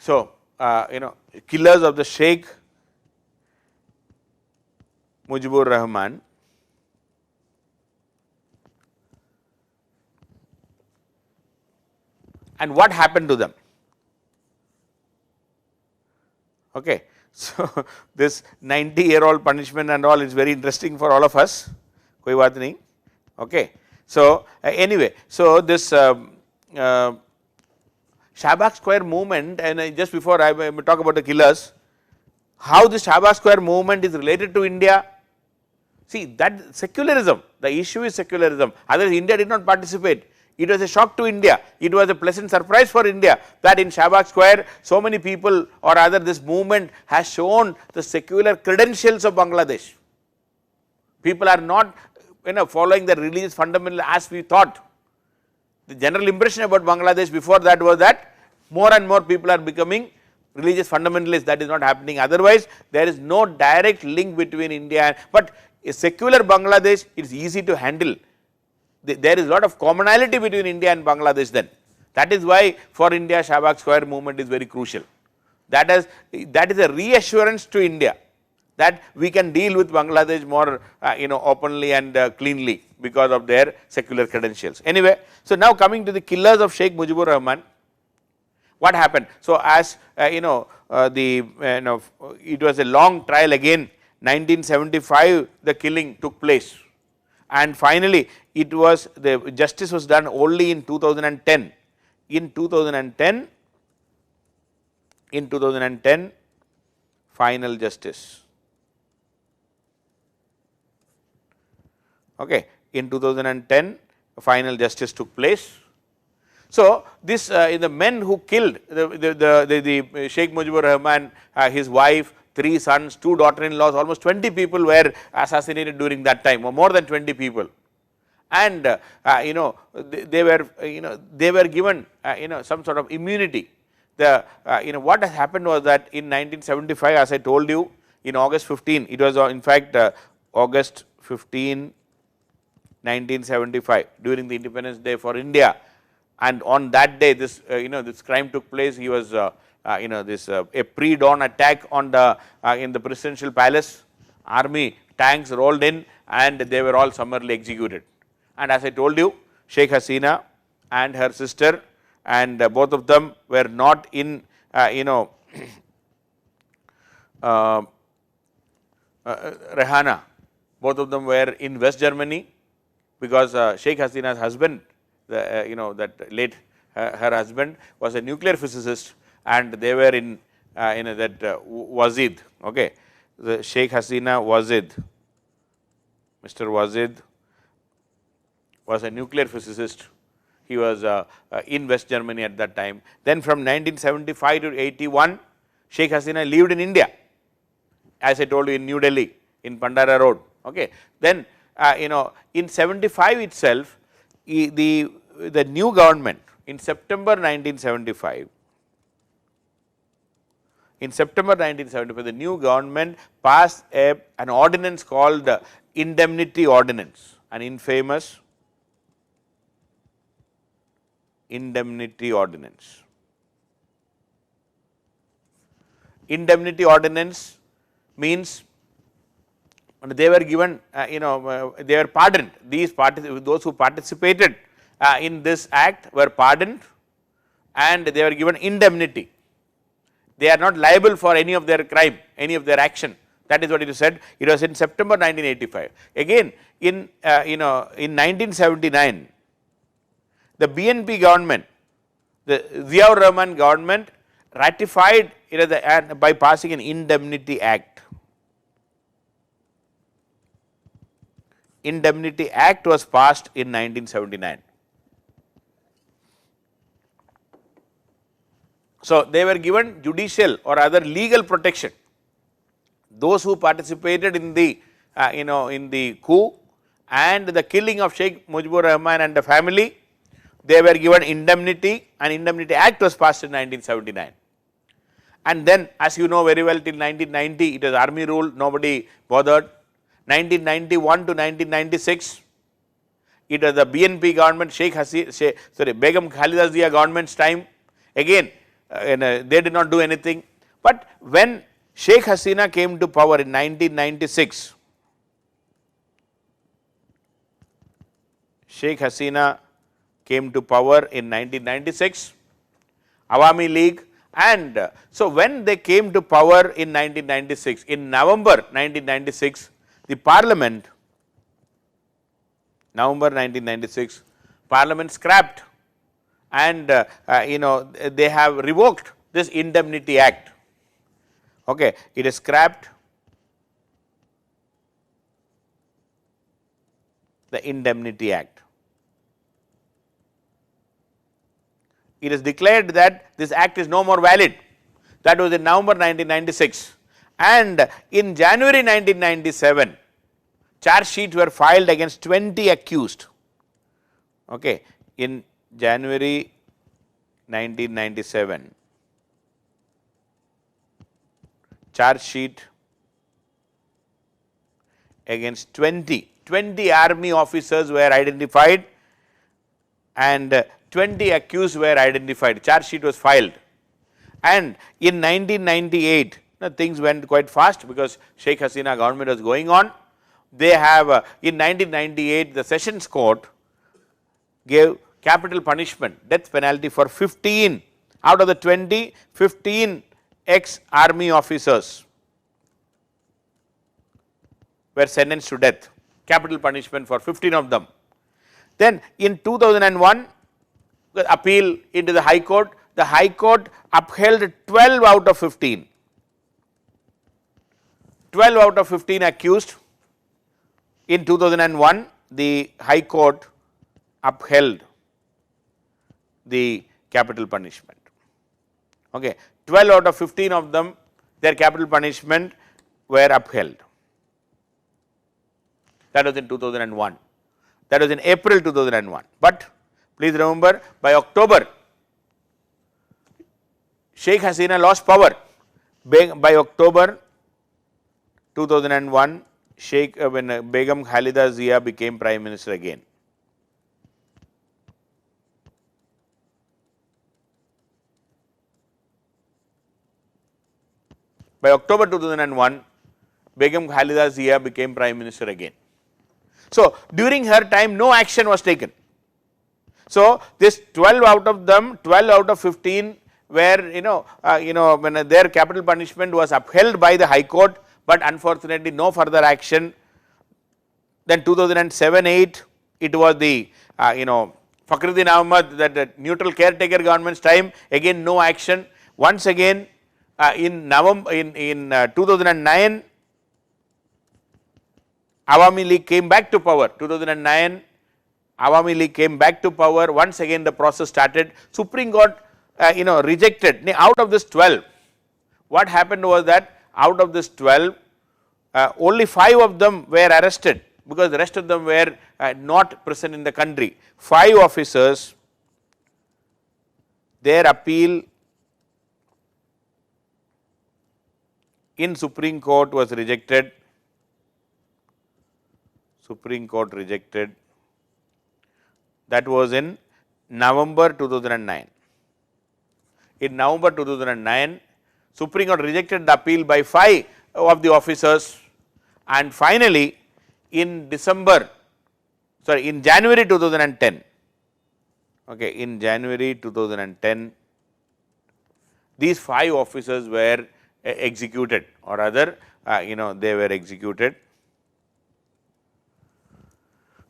So, killers of the Sheikh Mujibur Rahman and what happened to them. Okay. So, this 90-year-old punishment and all is very interesting for all of us, koi baat nahi. Okay. So, anyway, so this Shahbag Square movement, and just before I talk about the killers, how this Shahbag Square movement is related to India. See, that secularism, the issue is secularism, otherwise India did not participate. It was a shock to India, it was a pleasant surprise for India that in Shahbag Square so many people or rather this movement has shown the secular credentials of Bangladesh. People are not following the religious fundamental as we thought. The general impression about Bangladesh before that was that more and more people are becoming religious fundamentalists. That is not happening, otherwise there is no direct link between India but a secular Bangladesh is easy to handle. There is a lot of commonality between India and Bangladesh then. That is why for India Shahbag Square movement is very crucial. That is a reassurance to India that we can deal with Bangladesh more openly and cleanly because of their secular credentials. Anyway, so now coming to the killers of Sheikh Mujibur Rahman, what happened? So, as it was a long trial again, 1975 the killing took place and finally it was the justice was done only in 2010. In 2010 final justice. Okay. In 2010 final justice took place. So, this the men who killed the Sheikh Mujibur Rahman, his wife, 3 sons, 2 daughter-in-laws, almost 20 people were assassinated during that time or more than 20 people. And they were given some sort of immunity. The what has happened was that in 1975, as I told you, in August 15, it was in fact August 15, 1975 during the Independence Day for India, and on that day this this crime took place. He was a pre-dawn attack on the in the presidential palace. Army tanks rolled in and they were all summarily executed. And as I told you, Sheikh Hasina and her sister and both of them were not in Rehana, both of them were in West Germany because Sheikh Hasina's husband, that late her husband was a nuclear physicist and they were in that Wazid. Okay, the Sheikh Hasina Wazid, Mr. Wazid was a nuclear physicist. He was in West Germany at that time. Then from 1975 to 81, Sheikh Hasina lived in India, as I told you, in New Delhi, in Pandara Road. Okay. Then in 75 itself, the new government in September 1975, the new government passed an ordinance called the Indemnity Ordinance, an infamous Indemnity Ordinance. Indemnity Ordinance means they were given, they were pardoned. Those who participated in this act were pardoned and they were given indemnity. They are not liable for any of their crime, any of their action. That is what it is said. It was in September 1985. Again, in 1979, the BNP government, the Ziaur Rahman government ratified by passing an Indemnity Act. Indemnity Act was passed in 1979. So, they were given judicial or other legal protection. Those who participated in the coup and the killing of Sheikh Mujibur Rahman and the family, they were given indemnity, and Indemnity Act was passed in 1979. And then, as you know very well, till 1990 it was army rule, nobody bothered. 1991 to 1996, it was the BNP government, Begum Khalida Zia government's time. Again, they did not do anything. But when Sheikh Hasina came to power in 1996, Sheikh Hasina came to power in 1996, Awami League, and so when they came to power in 1996, in November 1996, the Parliament, November 1996, Parliament scrapped, and they have revoked this Indemnity Act. Okay, it is scrapped, the Indemnity Act. It is declared that this act is no more valid. That was in November 1996, and in January 1997, charge sheets were filed against 20 accused. Okay, in January 1997, charge sheet against 20 army officers were identified, and 20 accused were identified. Charge sheet was filed, and in 1998, things went quite fast because Sheikh Hasina government was going on. They have in 1998, the Sessions Court gave capital punishment, death penalty for 15 out of the 20, 15 ex-army officers were sentenced to death, capital punishment for 15 of them. Then in 2001, the appeal into the High Court, the High Court upheld 12 out of 15. 12 out of 15 accused. In 2001, the High Court upheld the capital punishment. Okay, 12 out of 15 of them, their capital punishment were upheld. That was in 2001. That was in April 2001. But please remember, by October, Sheikh Hasina lost power. By October 2001, when Begum Khalida Zia became Prime Minister again. By October 2001, Begum Khalida Zia became Prime Minister again. So during her time, no action was taken. So this 12 out of them, 12 out of 15 were, when their capital punishment was upheld by the High Court, but unfortunately no further action. Then 2007-8, it was the, Fakhruddin Ahmad, that neutral caretaker government's time, again no action. Once again, in November, in 2009, Awami League came back to power. 2009, Awami League came back to power. Once again, the process started. Supreme Court, rejected. Out of this 12, what happened was that out of this 12, only 5 of them were arrested because the rest of them were not present in the country. 5 officers, their appeal in Supreme Court was rejected. Supreme Court rejected. That was in November 2009. In November 2009, Supreme Court rejected the appeal by 5 of the officers, and finally in January 2010, okay, in January 2010, these 5 officers were executed, or rather, they were executed.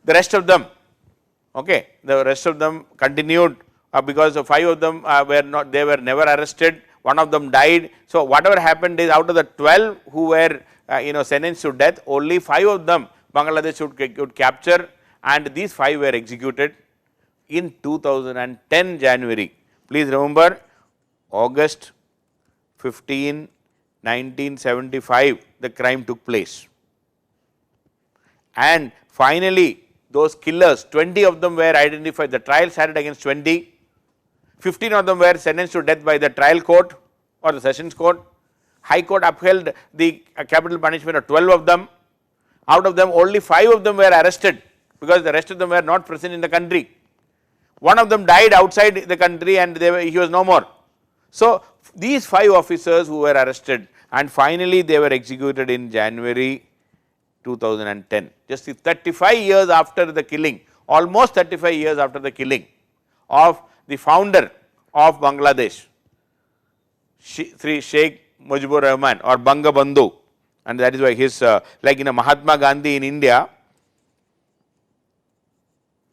The rest of them, okay, the rest of them continued because 5 of them they were never arrested. 1 of them died. So whatever happened is, out of the 12 who were sentenced to death, only 5 of them Bangladesh could capture, and these 5 were executed in 2010 January. Please remember, August 15, 1975, the crime took place, and finally those killers, 20 of them were identified. The trial started against 20. 15 of them were sentenced to death by the trial court or the Sessions Court. High Court upheld the capital punishment of 12 of them. Out of them, only 5 of them were arrested because the rest of them were not present in the country. 1 of them died outside the country, and he was no more. So, these 5 officers who were arrested and finally they were executed in January 2010, just 35 years after the killing, almost 35 years after the killing of the founder of Bangladesh, Sri Sheikh Mujibur Rahman or Banga Bandhu, and that is why his like Mahatma Gandhi in India,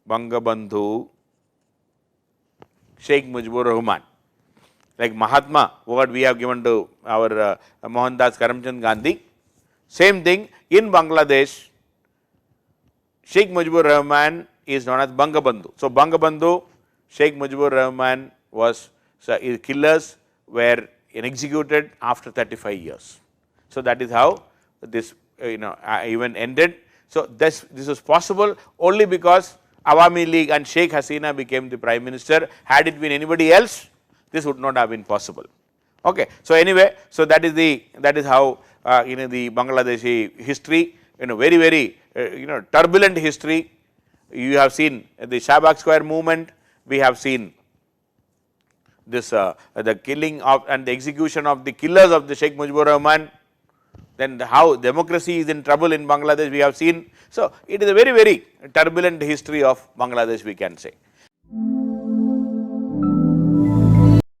Banga Bandhu Sheikh Mujibur Rahman, like Mahatma what we have given to our Mohandas Karamchand Gandhi, same thing in Bangladesh, Sheikh Mujibur Rahman is known as Banga Bandhu. So, Banga Bandhu, Sheikh Mujibur Rahman was, so his killers were executed after 35 years. So, that is how this event ended. So, this was possible only because Awami League and Sheikh Hasina became the Prime Minister. Had it been anybody else, this would not have been possible. Okay. So, anyway, so that is how the Bangladeshi history, very turbulent history. You have seen the Shahbag Square movement, we have seen this the killing of and the execution of the killers of the Sheikh Mujibur Rahman, then how democracy is in trouble in Bangladesh we have seen. So, it is a very turbulent history of Bangladesh we can say.